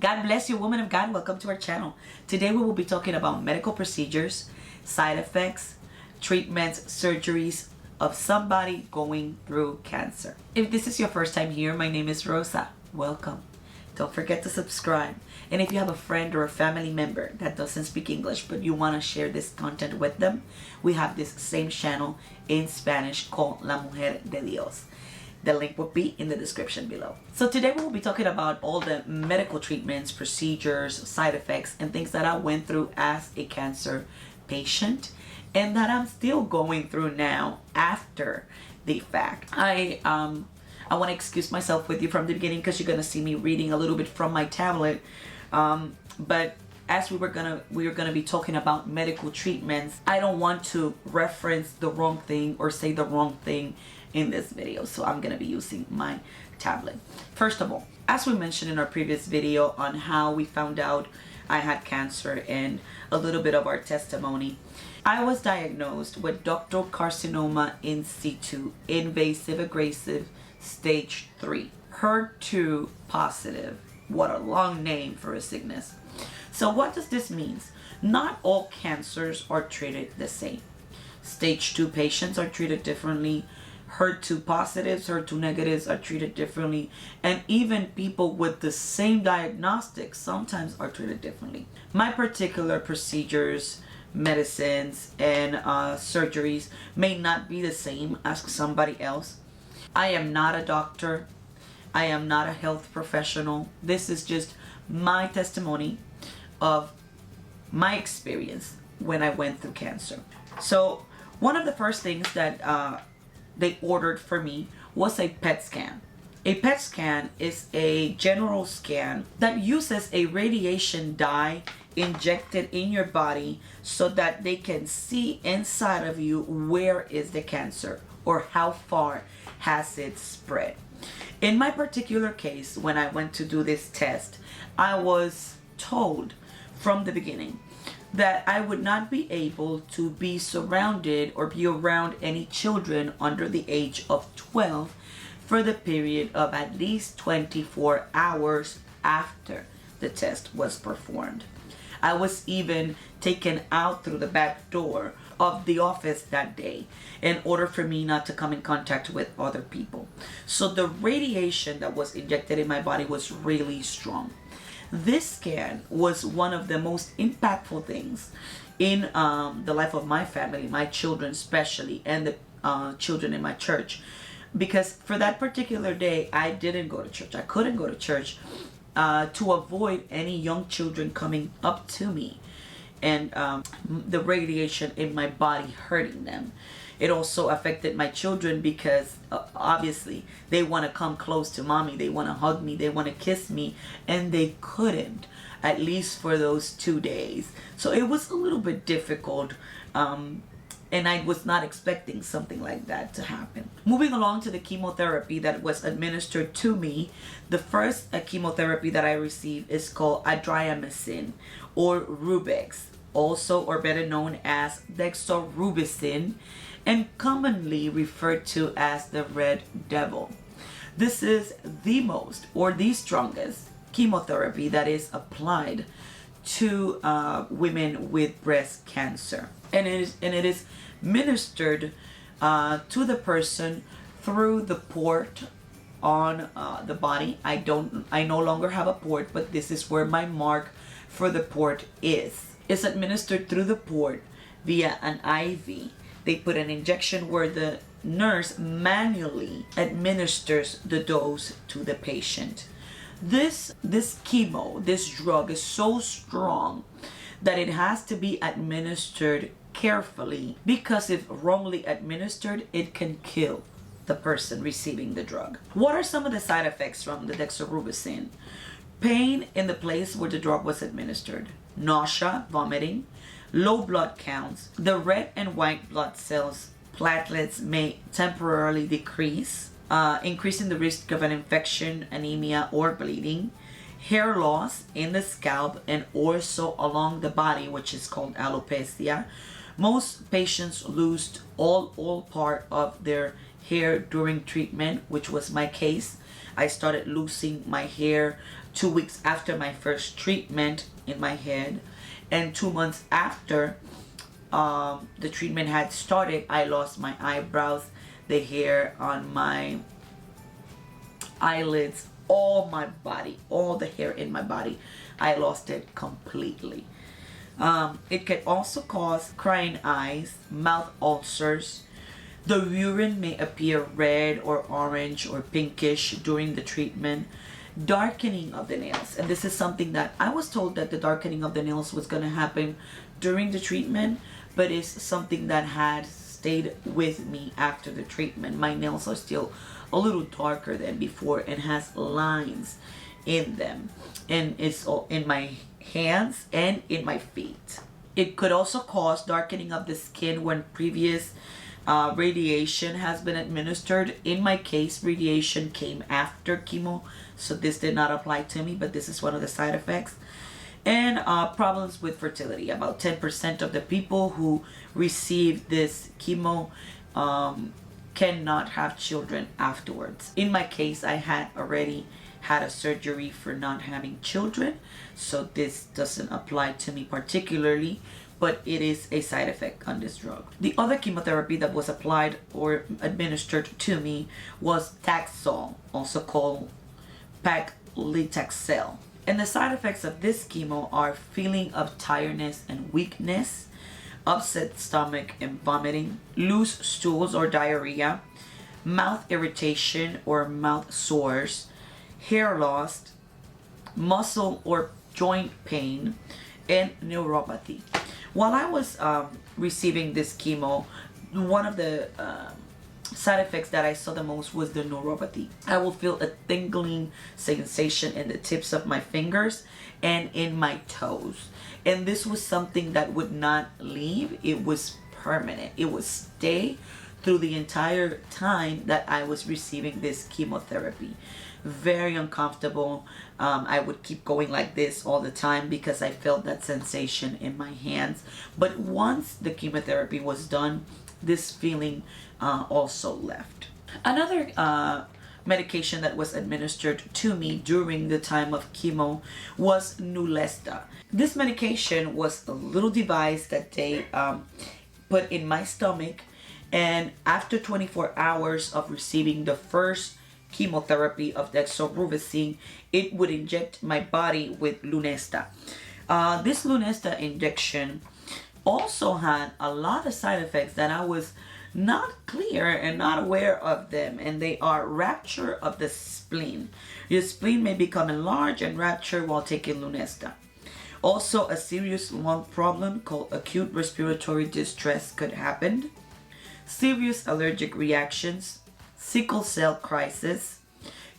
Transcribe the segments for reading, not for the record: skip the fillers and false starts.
God bless you, woman of God. Welcome to our channel. Today we will be talking about medical procedures, side effects, treatments, surgeries of somebody going through cancer. If this is your first time here, my name is Rosa. Welcome. Don't forget to subscribe. And if you have a friend or a family member that doesn't speak English but you want to share this content with them, we have this same channel in Spanish called La Mujer de Dios. The link will be in the description below. So today we will be talking about all the medical treatments, procedures, side effects, and things that I went through as a cancer patient and that I'm still going through now after the fact. I want to excuse myself with you from the beginning because you're going to see me reading a little bit from my tablet. But as we were gonna be talking about medical treatments, I don't want to reference the wrong thing or say the wrong thing in this video, so I'm gonna be using my tablet. First of all, as we mentioned in our previous video on how we found out I had cancer and a little bit of our testimony, I was diagnosed with ductal carcinoma in situ, invasive aggressive stage 3, HER2 positive. What a long name for a sickness. So what does this mean? Not all cancers are treated the same. Stage 2 patients are treated differently. HER2 positives, HER2 negatives are treated differently. And even people with the same diagnostics sometimes are treated differently. My particular procedures, medicines, and surgeries may not be the same as somebody else. I am not a doctor. I am not a health professional. This is just my testimony of my experience when I went through cancer. So one of the first things that they ordered for me was a PET scan. A PET scan is a general scan that uses a radiation dye injected in your body so that they can see inside of you where is the cancer or how far has it spread. In my particular case, when I went to do this test, I was told from the beginning that I would not be able to be surrounded or be around any children under the age of 12 for the period of at least 24 hours after the test was performed. I was even taken out through the back door of the office that day in order for me not to come in contact with other people. So the radiation that was injected in my body was really strong. This scan was one of the most impactful things in the life of my family, my children especially, and the children in my church. Because for that particular day, I didn't go to church. I couldn't go to church to avoid any young children coming up to me and the radiation in my body hurting them. It also affected my children because obviously they want to come close to mommy, they want to hug me, they want to kiss me, and they couldn't, at least for those 2 days. So it was a little bit difficult, and I was not expecting something like that to happen. Moving along to the chemotherapy that was administered to me, the first chemotherapy that I received is called adriamycin or Rubex, also or better known as dexorubicin, and commonly referred to as the Red Devil. This is the most or the strongest chemotherapy that is applied to women with breast cancer, and it is ministered to the person through the port on the body. I no longer have a port, but this is where my mark for the port is. It's administered through the port via an IV. They put an injection where the nurse manually administers the dose to the patient. This chemo, this drug is so strong that it has to be administered carefully, because if wrongly administered, it can kill the person receiving the drug. What are some of the side effects from the dexorubicin? Pain in the place where the drug was administered, nausea, vomiting, low blood counts, the red and white blood cells, platelets may temporarily decrease, increasing the risk of an infection, anemia, or bleeding, hair loss in the scalp and also along the body, which is called alopecia. Most patients lose all part of their hair during treatment, which was my case. I started losing my hair 2 weeks after my first treatment in my head, and 2 months after the treatment had started, I lost my eyebrows, the hair on my eyelids, all my body, all the hair in my body. I lost it completely. It can also cause crying eyes, mouth ulcers. The urine may appear red or orange or pinkish during the treatment. Darkening of the nails. And this is something that I was told that the darkening of the nails was going to happen during the treatment, but it's something that had stayed with me after the treatment. My nails are still a little darker than before and has lines in them. And it's all in my hands and in my feet. It could also cause darkening of the skin when previous radiation has been administered. In my case, radiation came after chemo, so this did not apply to me, but this is one of the side effects. And problems with fertility. About 10% of the people who receive this chemo cannot have children afterwards. In my case, I had already had a surgery for not having children, so this doesn't apply to me particularly, but it is a side effect on this drug. The other chemotherapy that was applied or administered to me was Taxol, also called paclitaxel. And the side effects of this chemo are feeling of tiredness and weakness, upset stomach and vomiting, loose stools or diarrhea, mouth irritation or mouth sores, hair loss, muscle or joint pain, and neuropathy. While I was receiving this chemo, one of the side effects that I saw the most was the neuropathy. I will feel a tingling sensation in the tips of my fingers and in my toes. And this was something that would not leave. It was permanent. It would stay through the entire time that I was receiving this chemotherapy. Very uncomfortable. I would keep going like this all the time because I felt that sensation in my hands. But once the chemotherapy was done, this feeling also left. Another medication that was administered to me during the time of chemo was Nulesta. This medication was a little device that they put in my stomach, and after 24 hours of receiving the first chemotherapy of doxorubicin, it would inject my body with Nulesta. This Nulesta injection also had a lot of side effects that I was not clear and not aware of them, and they are rupture of the spleen. Your spleen may become enlarged and rupture while taking Nulesta. Also, a serious lung problem called acute respiratory distress could happen. Serious allergic reactions, sickle cell crisis,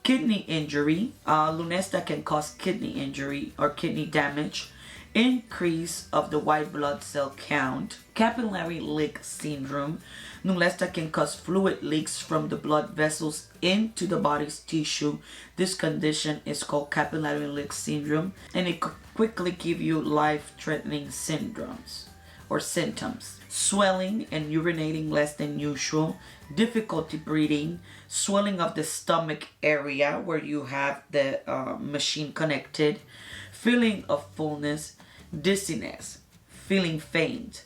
kidney injury. Nulesta can cause kidney injury or kidney damage, increase of the white blood cell count, capillary leak syndrome. Nulesta can cause fluid leaks from the blood vessels into the body's tissue. This condition is called capillary leak syndrome, and it could quickly give you life-threatening syndromes or symptoms. Swelling and urinating less than usual, difficulty breathing, swelling of the stomach area where you have the machine connected, feeling of fullness, dizziness, feeling faint,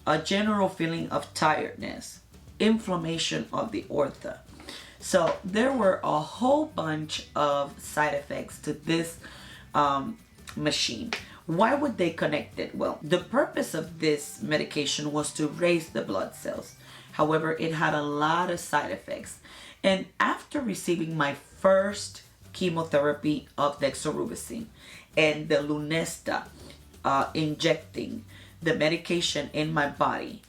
a general feeling of tiredness, inflammation of the aorta. So there were a whole bunch of side effects to this machine. Why would they connect it? Well, the purpose of this medication was to raise the blood cells. However, it had a lot of side effects. And after receiving my first chemotherapy of doxorubicin and the Nulesta injecting the medication in my body,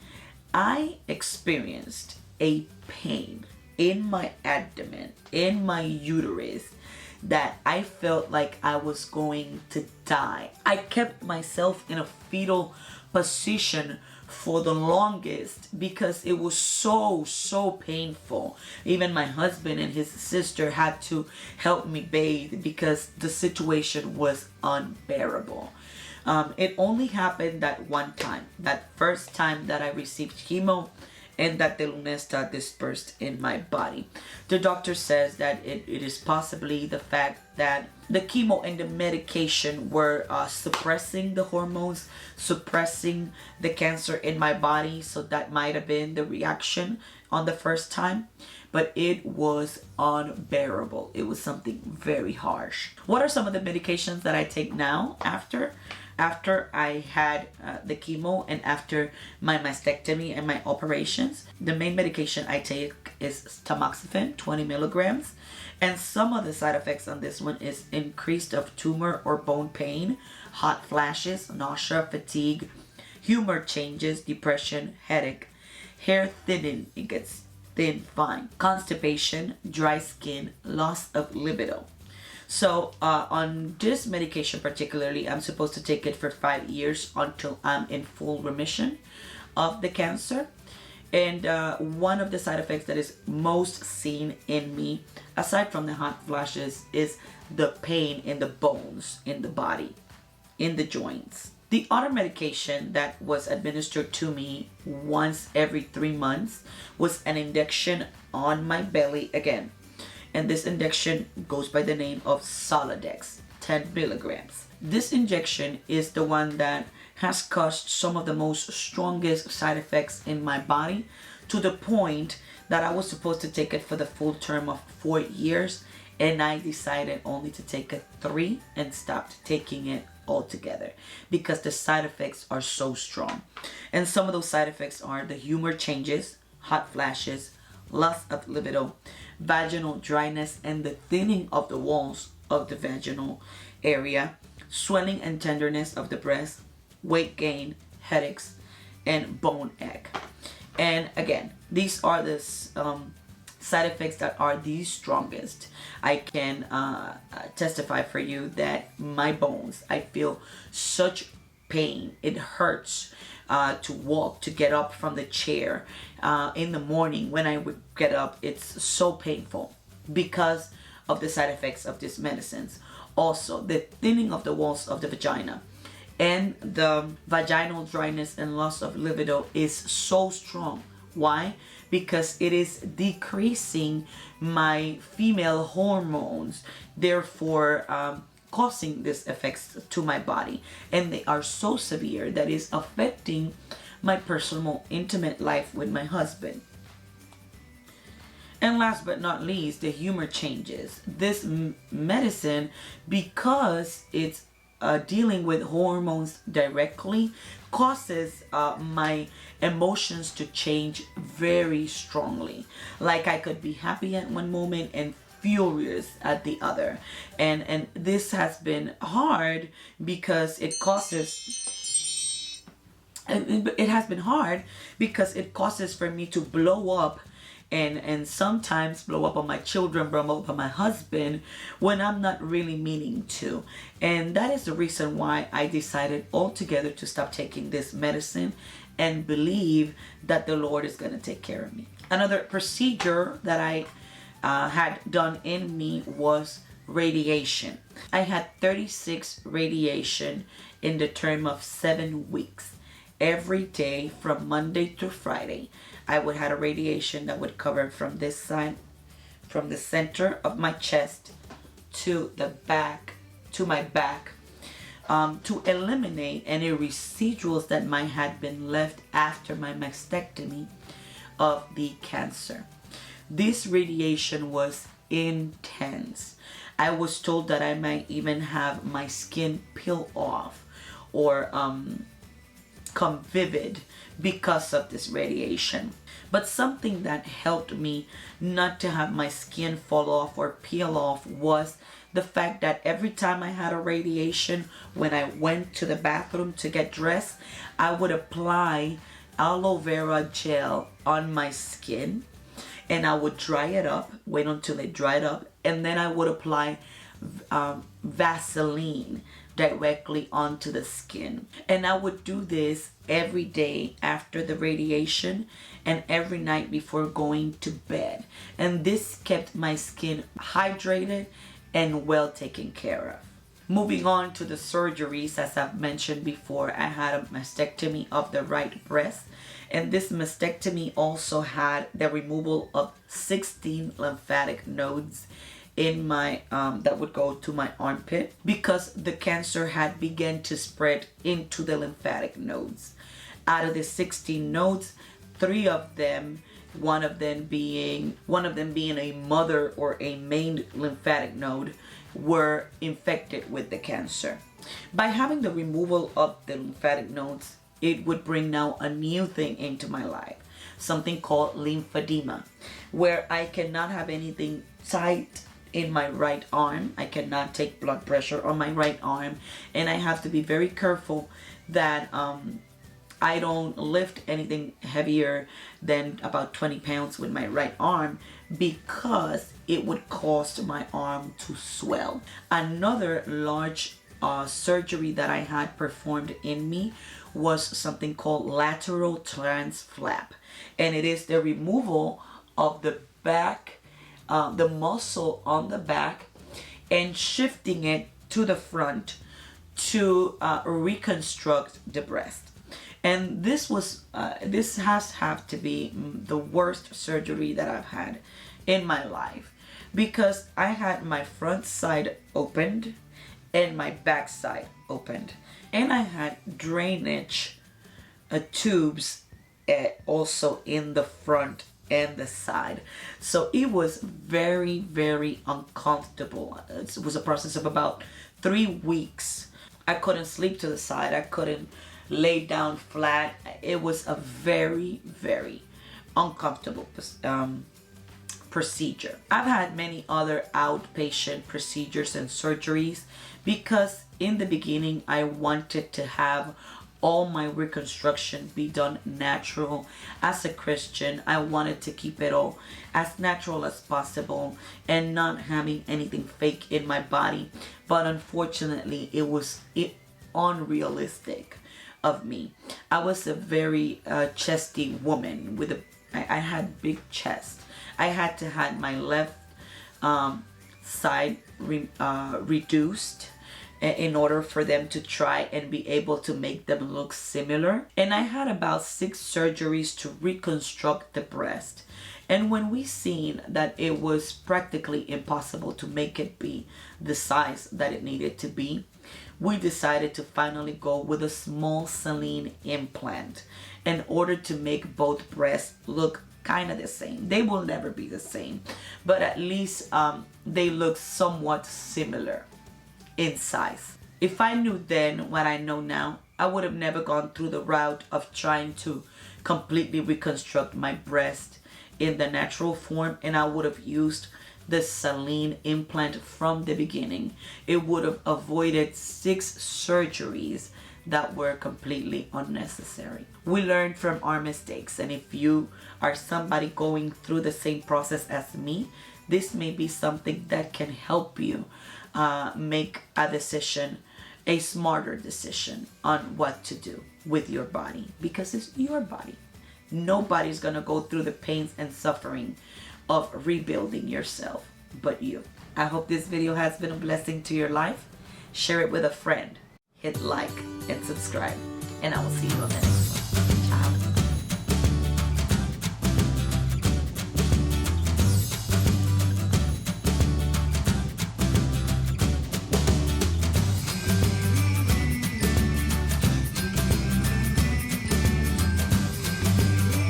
I experienced a pain in my abdomen, in my uterus, that I felt like I was going to die. I kept myself in a fetal position for the longest because it was so painful. Even my husband and his sister had to help me bathe because the situation was unbearable. It only happened that one time, that first time that I received chemo, and that the Nulesta dispersed in my body. The doctor says that it is possibly the fact that the chemo and the medication were suppressing the hormones, suppressing the cancer in my body. So that might have been the reaction on the first time, but it was unbearable. It was something very harsh. What are some of the medications that I take now after I had the chemo and after my mastectomy and my operations? The main medication I take is tamoxifen, 20 milligrams. And some of the side effects on this one is increased of tumor or bone pain, hot flashes, nausea, fatigue, humor changes, depression, headache, hair thinning, it gets thin fine, constipation, dry skin, loss of libido. So on this medication particularly, I'm supposed to take it for 5 years until I'm in full remission of the cancer. And one of the side effects that is most seen in me, aside from the hot flashes, is the pain in the bones, in the body, in the joints. The other medication that was administered to me once every 3 months was an injection on my belly again. And this injection goes by the name of Solidex, 10 milligrams. This injection is the one that has caused some of the most strongest side effects in my body, to the point that I was supposed to take it for the full term of 4 years, and I decided only to take it 3 and stopped taking it altogether because the side effects are so strong. And some of those side effects are the humor changes, hot flashes, loss of libido, vaginal dryness and the thinning of the walls of the vaginal area, swelling and tenderness of the breast, weight gain, headaches, and bone ache. And again, these are the side effects that are the strongest. I can testify for you that my bones, I feel such pain. It hurts to walk, to get up from the chair in the morning. When I would get up, it's so painful because of the side effects of these medicines. Also, the thinning of the walls of the vagina and the vaginal dryness and loss of libido is so strong. Why? Because it is decreasing my female hormones, therefore causing these effects to my body. And they are so severe that is affecting my personal, intimate life with my husband. And last but not least, the humor changes. This medicine, because it's dealing with hormones directly, causes my emotions to change very strongly. Like I could be happy at one moment and furious at the other. And this has been hard because it causes, it has been hard because it causes for me to blow up and sometimes blow up on my children, blow up on my husband when I'm not really meaning to. And that is the reason why I decided altogether to stop taking this medicine and believe that the Lord is going to take care of me. Another procedure that I had done in me was radiation. I had 36 radiation in the term of 7 weeks. Every day from Monday to Friday, I would have a radiation that would cover from this side, from the center of my chest to the back, to my back, to eliminate any residuals that might have been left after my mastectomy of the cancer. This radiation was intense. I was told that I might even have my skin peel off or come vivid because of this radiation. But something that helped me not to have my skin fall off or peel off was the fact that every time I had a radiation, when I went to the bathroom to get dressed, I would apply aloe vera gel on my skin and I would dry it up, wait until it dried up, and then I would apply Vaseline directly onto the skin. And I would do this every day after the radiation and every night before going to bed. And this kept my skin hydrated and well taken care of. Moving on to the surgeries, as I've mentioned before, I had a mastectomy of the right breast And this mastectomy also had the removal of 16 lymphatic nodes in my that would go to my armpit, because the cancer had begun to spread into the lymphatic nodes. Out of the 16 nodes, 3 of them, one of them being a mother or a main lymphatic node, were infected with the cancer. By having the removal of the lymphatic nodes, it would bring now a new thing into my life, something called lymphedema, where I cannot have anything tight in my right arm. I cannot take blood pressure on my right arm, and I have to be very careful that I don't lift anything heavier than about 20 pounds with my right arm, because it would cause my arm to swell. Another large surgery that I had performed in me was something called lateral transflap, and it is the removal of the back, the muscle on the back, and shifting it to the front to reconstruct the breast. And this has have to be the worst surgery that I've had in my life, because I had my front side opened and my back side opened, and I had drainage tubes also in the front and the side. So it was very, very uncomfortable. It was a process of about 3 weeks. I couldn't sleep to the side. I couldn't lay down flat. It was a very, very uncomfortable procedure. I've had many other outpatient procedures and surgeries, because in the beginning I wanted to have all my reconstruction be done natural. As a Christian, I wanted to keep it all as natural as possible and not having anything fake in my body. But unfortunately, it was unrealistic of me. I was a very chesty woman with I had big chest. I had to have my left side reduced in order for them to try and be able to make them look similar. And I had about 6 surgeries to reconstruct the breast. And when we seen that it was practically impossible to make it be the size that it needed to be, we decided to finally go with a small saline implant in order to make both breasts look kind of the same. They will never be the same, but at least they look somewhat similar in size. If I knew then what I know now, I would have never gone through the route of trying to completely reconstruct my breast in the natural form, and I would have used the saline implant from the beginning. It would have avoided 6 surgeries that were completely unnecessary. We learn from our mistakes, and if you are somebody going through the same process as me, this may be something that can help you make a decision, a smarter decision on what to do with your body, because it's your body. Nobody's gonna go through the pains and suffering of rebuilding yourself but you. I hope this video has been a blessing to your life. Share it with a friend. Hit like and subscribe, and I will see you on the next one.